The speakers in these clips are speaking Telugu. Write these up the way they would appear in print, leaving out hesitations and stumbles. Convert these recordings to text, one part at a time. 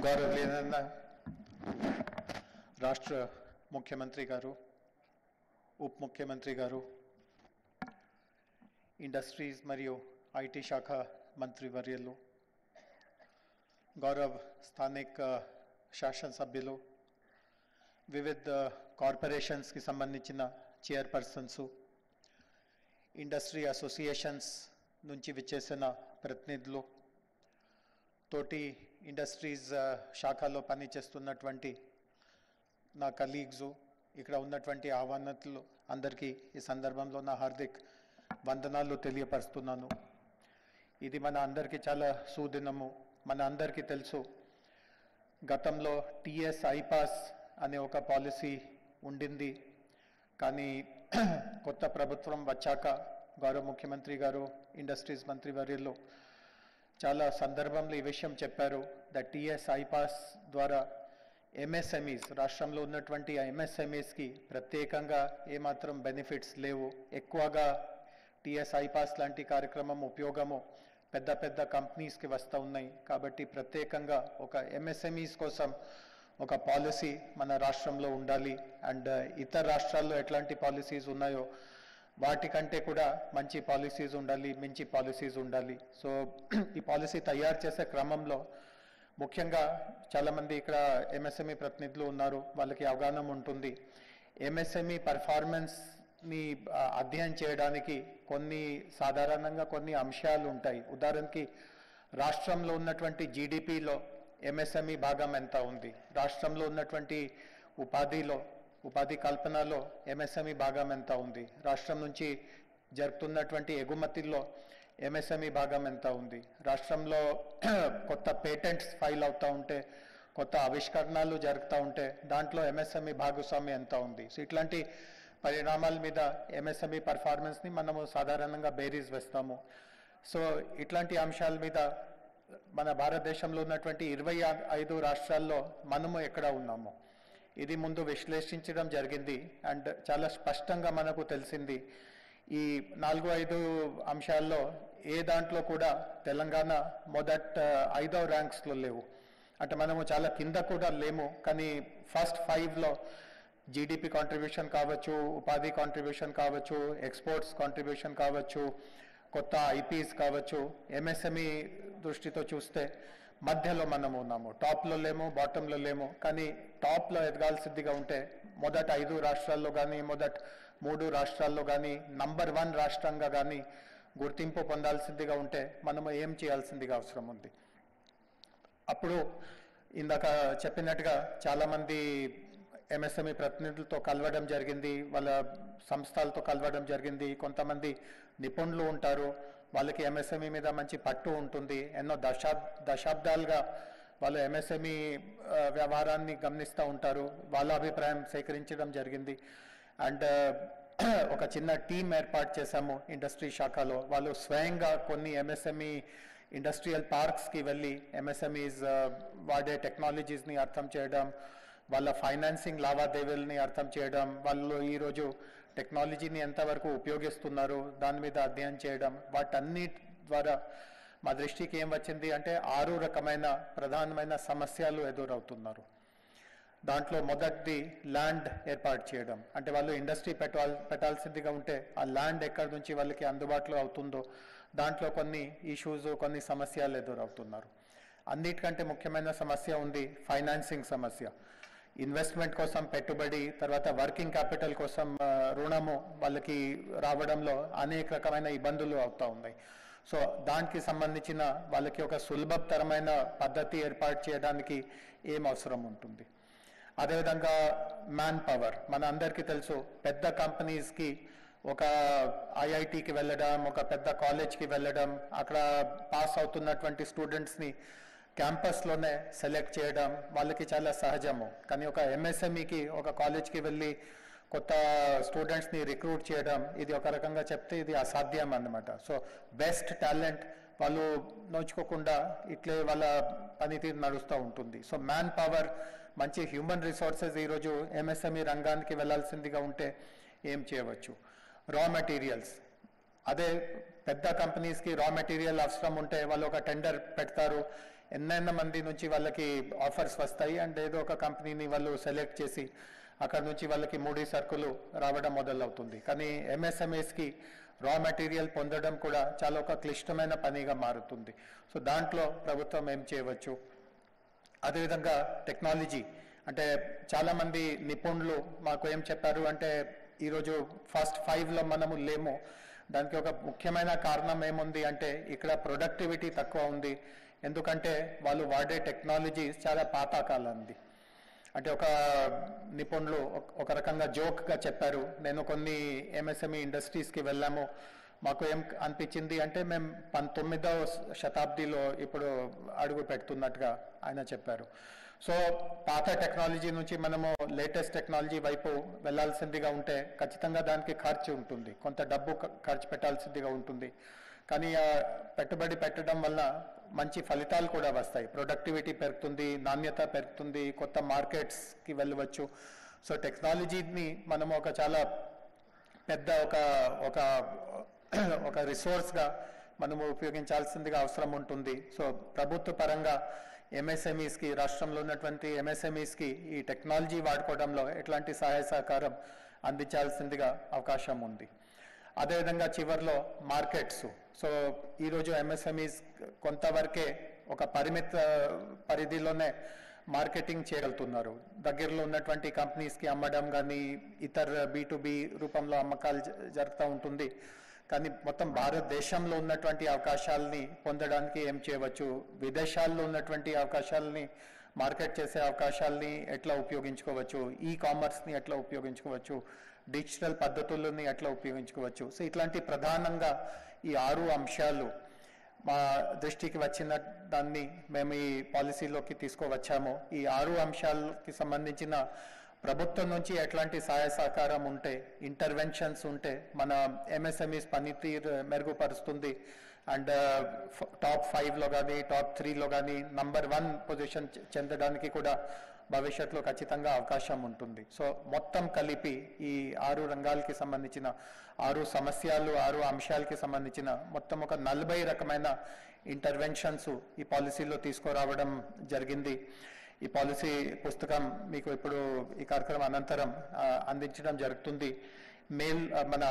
గౌరవనీయ రాష్ట్ర ముఖ్యమంత్రి గారు, ఉప ముఖ్యమంత్రి గారు, ఇండస్ట్రీస్ మరియు ఐటీ శాఖ మంత్రివర్యులు, గౌరవ స్థానిక శాసనసభ్యులు, వివిధ కార్పొరేషన్స్కి సంబంధించిన చైర్పర్సన్స్, ఇండస్ట్రీ అసోసియేషన్స్ నుంచి విచ్చేసిన ప్రతినిధులు, తోటి ఇండస్ట్రీస్ శాఖలో పనిచేస్తున్నటువంటి నా కలీగ్స్, ఇక్కడ ఉన్నటువంటి ఆహ్వానితులు అందరికీ ఈ సందర్భంలో నా హార్దిక వందనాలు తెలియపరుస్తున్నాను. ఇది మన అందరికీ చాలా సుదినము. మన అందరికీ తెలుసు, గతంలో టీఎస్ ఐపాస్ అనే ఒక పాలసీ ఉండింది. కానీ కొత్త ప్రభుత్వం వచ్చాక గౌరవ ముఖ్యమంత్రి గారు, ఇండస్ట్రీస్ మంత్రివర్యులు చాలా సందర్భంలో ఈ విషయం చెప్పారు. టీఎస్ ఐపాస్ ద్వారా ఎంఎస్ఎంఈస్, రాష్ట్రంలో ఉన్నటువంటి ఎంఎస్ఎంఈస్కి ప్రత్యేకంగా ఏమాత్రం బెనిఫిట్స్ లేవు. ఎక్కువగా టీఎస్ ఐపాస్ లాంటి కార్యక్రమం ఉపయోగము పెద్ద పెద్ద కంపెనీస్కి వస్తూ ఉన్నాయి. కాబట్టి ప్రత్యేకంగా ఒక ఎంఎస్ఎంఈస్ కోసం ఒక పాలసీ మన రాష్ట్రంలో ఉండాలి. అండ్ ఇతర రాష్ట్రాల్లో ఎట్లాంటి పాలసీస్ ఉన్నాయో వాటికంటే కూడా మంచి పాలసీస్ ఉండాలి, మంచి పాలసీస్ ఉండాలి. సో ఈ పాలసీ తయారు చేసే క్రమంలో ముఖ్యంగా చాలామంది ఇక్కడ ఎంఎస్ఎంఈ ప్రతినిధులు ఉన్నారు, వాళ్ళకి అవగాహన ఉంటుంది. ఎంఎస్ఎంఈ పర్ఫార్మెన్స్ని అధ్యయనం చేయడానికి సాధారణంగా కొన్ని అంశాలు ఉంటాయి. ఉదాహరణకి రాష్ట్రంలో ఉన్నటువంటి జీడిపిలో ఎంఎస్ఎంఈ భాగం ఎంత ఉంది, రాష్ట్రంలో ఉన్నటువంటి ఉపాధి కల్పనలో ఎంఎస్ఎంఈ భాగం ఎంత ఉంది, రాష్ట్రం నుంచి జరుగుతున్నటువంటి ఎగుమతుల్లో ఎంఎస్ఎంఈ భాగం ఎంత ఉంది, రాష్ట్రంలో కొత్త పేటెంట్స్ ఫైల్ అవుతూ ఉంటే, కొత్త ఆవిష్కరణలు జరుగుతూ ఉంటే దాంట్లో ఎంఎస్ఎంఈ భాగస్వామ్యం ఎంత ఉంది. సో ఇట్లాంటి పరిణామాల మీద ఎంఎస్ఎంఈ పర్ఫార్మెన్స్ని మనము సాధారణంగా బేరీస్ వేస్తాము. సో ఇట్లాంటి అంశాల మీద మన భారతదేశంలో ఉన్నటువంటి 25 రాష్ట్రాల్లో మనము ఎక్కడ ఉన్నాము ఇది ముందు విశ్లేషించడం జరిగింది. అండ్ చాలా స్పష్టంగా మనకు తెలిసింది, ఈ 4-5 అంశాల్లో ఏ దాంట్లో కూడా తెలంగాణ మొదట 5వ ర్యాంక్స్లో లేవు. అంటే మనము చాలా కింద కూడా లేము, కానీ ఫస్ట్ 5లో జీడిపి కాంట్రిబ్యూషన్ కావచ్చు, ఉపాధి కాంట్రిబ్యూషన్ కావచ్చు, ఎక్స్పోర్ట్స్ కాంట్రిబ్యూషన్ కావచ్చు, కొత్త ఐపీస్ కావచ్చు, ఎంఎస్ఎంఈ దృష్టితో చూస్తే మధ్యలో మనము ఉన్నాము. టాప్లో లేము, బాటంలో లేము. కానీ టాప్లో ఎదగాల్సిందిగా ఉంటే మొదట 5 రాష్ట్రాల్లో కానీ, మొదట 3 రాష్ట్రాల్లో కానీ, నంబర్ 1 రాష్ట్రంగా కానీ గుర్తింపు పొందాల్సిందిగా ఉంటే మనము ఏం చేయాల్సిందిగా అవసరం ఉంది. అప్పుడు ఇందాక చెప్పినట్టుగా చాలామంది ఎంఎస్ఎంఈ ప్రతినిధులతో కలవడం జరిగింది, వాళ్ళ సంస్థలతో కలవడం జరిగింది. కొంతమంది నిపుణులు ఉంటారు, వాళ్ళకి ఎంఎస్ఎంఈ మీద మంచి పట్టు ఉంటుంది. ఎన్నో దశాబ్దాలుగా వాళ్ళు ఎంఎస్ఎంఈ వ్యవహారాన్ని గమనిస్తూ ఉంటారు. వాళ్ళ అభిప్రాయం సేకరించడం జరిగింది. అండ్ ఒక చిన్న టీం ఏర్పాటు చేశాము ఇండస్ట్రీ శాఖలో. వాళ్ళు స్వయంగా కొన్ని ఎంఎస్ఎంఈ ఇండస్ట్రియల్ పార్క్స్కి వెళ్ళి ఎంఎస్ఎంఈస్ వాడే టెక్నాలజీస్ని అర్థం చేయడం, వాళ్ళ ఫైనాన్సింగ్ లావాదేవీలని అర్థం చేయడం, వాళ్ళు ఈరోజు టెక్నాలజీని ఎంతవరకు ఉపయోగిస్తున్నారు దాని మీద అధ్యయనం చేయడం, వాటన్నిటి ద్వారా మా దృష్టికి ఏం వచ్చింది అంటే 6 రకమైన ప్రధానమైన సమస్యలు ఎదురవుతున్నారు. దాంట్లో మొదటిది ల్యాండ్ ఏర్పాటు చేయడం. అంటే వాళ్ళు ఇండస్ట్రీ పెట్టాల్సిందిగా ఉంటే ఆ ల్యాండ్ ఎక్కడి నుంచి వాళ్ళకి అందుబాటులో అవుతుందో దాంట్లో కొన్ని ఇష్యూస్, కొన్ని సమస్యలు ఎదురవుతున్నారు. అన్నిటికంటే ముఖ్యమైన సమస్య ఉంది ఫైనాన్సింగ్ సమస్య. ఇన్వెస్ట్మెంట్ కోసం పెట్టుబడి, తర్వాత వర్కింగ్ క్యాపిటల్ కోసం రుణము వాళ్ళకి రావడంలో అనేక రకమైన ఇబ్బందులు అవుతూ ఉన్నాయి. సో దానికి సంబంధించిన వాళ్ళకి ఒక సులభతరమైన పద్ధతి ఏర్పాటు చేయడానికి ఏం అవసరం ఉంటుంది. అదేవిధంగా మ్యాన్ పవర్. మన అందరికీ తెలుసు, పెద్ద కంపెనీస్కి ఒక ఐఐటికి వెళ్ళడం, ఒక పెద్ద కాలేజ్కి వెళ్ళడం, అక్కడ పాస్ అవుతున్నటువంటి స్టూడెంట్స్ని క్యాంపస్లోనే సెలెక్ట్ చేయడం వాళ్ళకి చాలా సహజము. కానీ ఒక ఎంఎస్ఎంఈకి ఒక కాలేజ్కి వెళ్ళి కొత్త స్టూడెంట్స్ని రిక్రూట్ చేయడం, ఇది ఒక రకంగా చెప్తే ఇది అసాధ్యం అన్నమాట. సో బెస్ట్ టాలెంట్ వాళ్ళు నోచుకోకుండా ఇట్లే వాళ్ళ పనితీరు నడుస్తూ ఉంటుంది. సో మ్యాన్ పవర్, మంచి హ్యూమన్ రిసోర్సెస్ ఈరోజు ఎంఎస్ఎంఈ రంగానికి వెళ్ళాల్సిందిగా ఉంటే ఏం చేయవచ్చు. రా మెటీరియల్స్. అదే పెద్ద కంపెనీస్కి రా మెటీరియల్ అవసరం ఉంటే వాళ్ళు ఒక టెండర్ పెడతారు, ఎన్నెన్న మంది నుంచి వాళ్ళకి ఆఫర్స్ వస్తాయి అండ్ ఏదో ఒక కంపెనీని వాళ్ళు సెలెక్ట్ చేసి అక్కడ నుంచి వాళ్ళకి ముడి సరుకులు రావడం మొదలవుతుంది. కానీ ఎంఎస్ఎంఈస్కి రా మెటీరియల్ పొందడం కూడా చాలా ఒక క్లిష్టమైన పనిగా మారుతుంది. సో దాంట్లో ప్రభుత్వం ఏం చేయవచ్చు? అదేవిధంగా టెక్నాలజీ అంటే చాలామంది నిపుణులు మాకు ఏం చెప్పారు అంటే ఈరోజు ఫస్ట్ 5లో మనము లేము. దానికి ఒక ముఖ్యమైన కారణం ఏముంది అంటే ఇక్కడ ప్రొడక్టివిటీ తక్కువ ఉంది. ఎందుకంటే వాళ్ళు వాడే టెక్నాలజీ చాలా పాతకాలంది. అంటే ఒక నిపుణులు ఒక రకంగా జోక్గా చెప్పారు, నేను కొన్ని ఎంఎస్ఎంఈ ఇండస్ట్రీస్కి వెళ్ళాము, మాకు ఏం అనిపించింది అంటే మేము 19వ శతాబ్దిలో ఇప్పుడు అడుగు పెడుతున్నట్టుగా ఆయన చెప్పారు. సో పాత టెక్నాలజీ నుంచి మనము లేటెస్ట్ టెక్నాలజీ వైపు వెళ్ళాల్సిందిగా ఉంటే ఖచ్చితంగా దానికి ఖర్చు ఉంటుంది, కొంత డబ్బు ఖర్చు పెట్టాల్సిందిగా ఉంటుంది. కానీ ఆ పెట్టుబడి పెట్టడం వల్ల మంచి ఫలితాలు కూడా వస్తాయి, ప్రొడక్టివిటీ పెరుగుతుంది, నాణ్యత పెరుగుతుంది, కొత్త మార్కెట్స్కి వెళ్ళవచ్చు. సో టెక్నాలజీని మనము ఒక చాలా పెద్ద ఒక రిసోర్స్గా మనము ఉపయోగించాల్సిందిగా అవసరం ఉంటుంది. సో ప్రభుత్వ పరంగా ఎంఎస్ఎంఈస్కి, రాష్ట్రంలో ఉన్నటువంటి ఎంఎస్ఎంఈస్కి ఈ టెక్నాలజీ వాడుకోవడంలో ఎట్లాంటి సహాయ సహకారం అందించాల్సిందిగా అవకాశం ఉంది. అదేవిధంగా చివరిలో మార్కెట్స్. సో ఈరోజు ఎంఎస్ఎంఈస్ కొంతవరకే ఒక పరిమిత పరిధిలోనే మార్కెటింగ్ చేయగలుగుతున్నారు. దగ్గరలో ఉన్నటువంటి కంపెనీస్కి అమ్మడం కానీ ఇతర B2B రూపంలో అమ్మకాలు జరుగుతూ ఉంటుంది. కానీ మొత్తం భారతదేశంలో ఉన్నటువంటి అవకాశాలని పొందడానికి ఏం చేయవచ్చు, విదేశాల్లో ఉన్నటువంటి అవకాశాలని మార్కెట్ చేసే అవకాశాలని ఎట్లా ఉపయోగించుకోవచ్చు, ఈ కామర్స్ని ఎట్లా ఉపయోగించుకోవచ్చు, డిజిటల్ పద్ధతులని ఎట్లా ఉపయోగించుకోవచ్చు. సో ఇట్లాంటి ప్రధానంగా ఈ 6 అంశాలు మా దృష్టికి వచ్చిన దాన్ని మేము ఈ పాలసీలోకి తీసుకువచ్చాము. ఈ 6 అంశాలకి సంబంధించిన ప్రభుత్వం నుంచి ఎట్లాంటి సహాయ సహకారం ఉంటే, ఇంటర్వెన్షన్స్ ఉంటే మన ఎంఎస్ఎంఈస్ పనితీరు మెరుగుపరుస్తుంది. అండ్ టాప్ 5లో కానీ టాప్ 3లో కానీ నంబర్ 1 పొజిషన్ చెందడానికి కూడా భవిష్యత్తులో ఖచ్చితంగా అవకాశం ఉంటుంది. సో మొత్తం కలిపి ఈ 6 రంగాలకి సంబంధించిన 6 సమస్యలు 6 అంశాలకి సంబంధించిన మొత్తం ఒక 40 రకమైన ఇంటర్వెన్షన్స్ ఈ పాలసీలో తీసుకురావడం జరిగింది. ఈ పాలసీ పుస్తకం మీకు ఇప్పుడు ఈ కార్యక్రమం అనంతరం అందించడం జరుగుతుంది. మన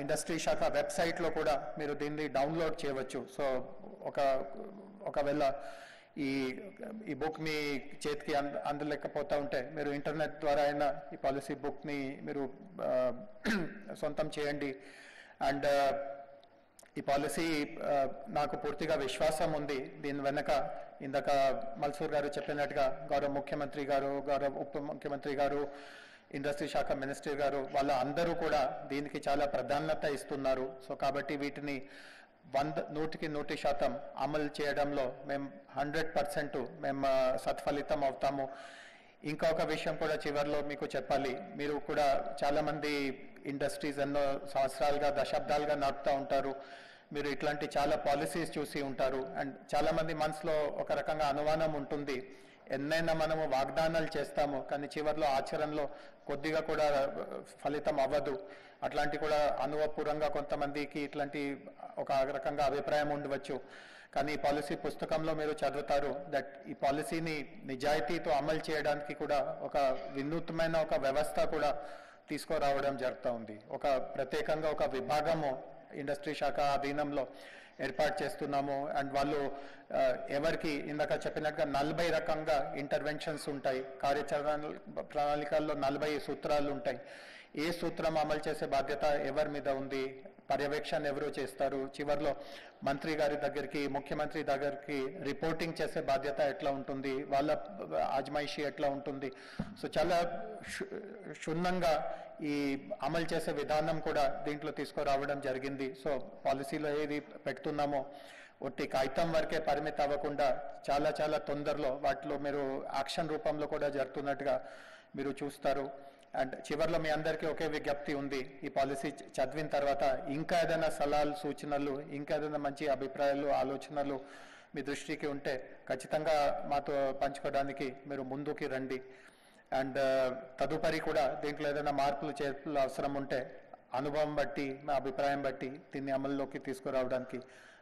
ఇండస్ట్రీ శాఖ వెబ్సైట్లో కూడా మీరు దీన్ని డౌన్లోడ్ చేయవచ్చు. సో ఒకవేళ ఈ బుక్ని చేతికి అందలేకపోతూ ఉంటే మీరు ఇంటర్నెట్ ద్వారా అయినా ఈ పాలసీ బుక్ని మీరు సొంతం చేయండి. అండ్ ఈ పాలసీ నాకు పూర్తిగా విశ్వాసం ఉంది. దీని వెనక ఇందాక మల్సూర్ గారు చెప్పినట్టుగా గౌరవ ముఖ్యమంత్రి గారు, గౌరవ ఉప ముఖ్యమంత్రి గారు, ఇండస్ట్రీ శాఖ మినిస్టర్ గారు వాళ్ళ అందరూ కూడా దీనికి చాలా ప్రాధాన్యత ఇస్తున్నారు. సో కాబట్టి వీటిని 100% అమలు చేయడంలో మేము 100% మేము సత్ఫలితం అవుతాము. ఇంకొక విషయం కూడా చివరిలో మీకు చెప్పాలి, మీరు కూడా చాలామంది ఇండస్ట్రీస్ ఎన్నో సంవత్సరాలుగా దశాబ్దాలుగా నడుపుతూ ఉంటారు. మీరు ఇట్లాంటి చాలా పాలసీస్ చూసి ఉంటారు. అండ్ చాలామంది మనసులో ఒక రకంగా అనుమానం ఉంటుంది, ఎన్నైనా మనము వాగ్దానాలు చేస్తాము కానీ చివరిలో ఆచరణలో కొద్దిగా కూడా ఫలితం అవ్వదు. అట్లాంటి కూడా అనుభవపూర్వంగా కొంతమందికి ఇట్లాంటి ఒక రకంగా అభిప్రాయం ఉండవచ్చు. కానీ ఈ పాలసీ పుస్తకంలో మీరు చదువుతారు దట్ ఈ పాలసీని నిజాయితీతో అమలు చేయడానికి కూడా ఒక వినూత్నమైన ఒక వ్యవస్థ కూడా తీసుకురావడం జరుగుతూ ఉంది. ఒక ప్రత్యేకంగా ఒక విభాగము ఇండస్ట్రీ శాఖ అధీనంలో ఏర్పాటు చేస్తున్నాము. అండ్ వాళ్ళు ఎవరికి ఇందాక చెప్పినట్టుగా 40 రకంగా ఇంటర్వెన్షన్స్ ఉంటాయి. కార్యాచరణ ప్రణాళికల్లో 40 సూత్రాలు ఉంటాయి. ఏ సూత్రం అమలు చేసే బాధ్యత ఎవరి మీద ఉంది, పర్యవేక్షణ ఎవరు చేస్తారు, చివరిలో మంత్రి గారి దగ్గరికి, ముఖ్యమంత్రి దగ్గరికి రిపోర్టింగ్ చేసే బాధ్యత ఎట్లా ఉంటుంది, వాళ్ళ ఆజమాయిషీ ఎట్లా ఉంటుంది. సో చాలా క్షుణ్ణంగా ఈ అమలు చేసే విధానం కూడా దీంట్లో తీసుకురావడం జరిగింది. సో పాలసీలో ఏది పెడుతున్నామో ఒట్టి కాగితం వరకే పరిమితం అవ్వకుండా చాలా చాలా తొందరలో వాటిలో మీరు యాక్షన్ రూపంలో కూడా జరుగుతున్నట్టుగా మీరు చూస్తారు. అండ్ చివరిలో మీ అందరికీ ఒకే విజ్ఞప్తి ఉంది, ఈ పాలసీ చదివిన తర్వాత ఇంకా ఏదైనా సలహాలు, సూచనలు, ఇంకా ఏదైనా మంచి అభిప్రాయాలు, ఆలోచనలు మీ దృష్టికి ఉంటే ఖచ్చితంగా మాతో పంచుకోవడానికి మీరు ముందుకి రండి. అండ్ తదుపరి కూడా దీంట్లో ఏదైనా మార్పులు చేర్పులు అవసరం ఉంటే అనుభవం బట్టి, మా అభిప్రాయం బట్టి దీన్ని అమల్లోకి తీసుకురావడానికి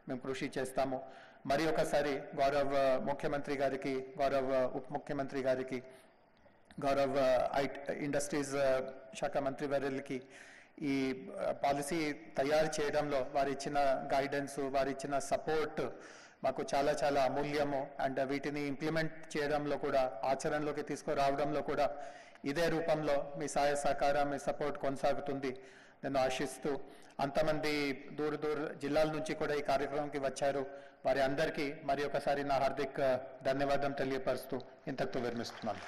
మేము కృషి చేస్తాము. మరి ఒకసారి గౌరవ ముఖ్యమంత్రి గారికి, గౌరవ ఉప ముఖ్యమంత్రి గారికి, గౌరవ ఇండస్ట్రీస్ శాఖ మంత్రి వర్యులకి ఈ పాలసీ తయారు చేయడంలో వారు ఇచ్చిన గైడెన్స్, వారు ఇచ్చిన సపోర్ట్ మాకు చాలా చాలా అమూల్యము. అండ్ వీటిని ఇంప్లిమెంట్ చేయడంలో కూడా, ఆచరణలోకి తీసుకురావడంలో కూడా ఇదే రూపంలో మీ సహాయ సహకారం, మీ సపోర్ట్ కొనసాగుతుంది నేను ఆశిస్తూ, అంతమంది దూర జిల్లాల నుంచి కూడా ఈ కార్యక్రమంకి వచ్చారు, వారి అందరికీ మరి ఒకసారి నా హార్దిక ధన్యవాదం తెలియపరుస్తూ ఇంతటితో విరమిస్తున్నాను.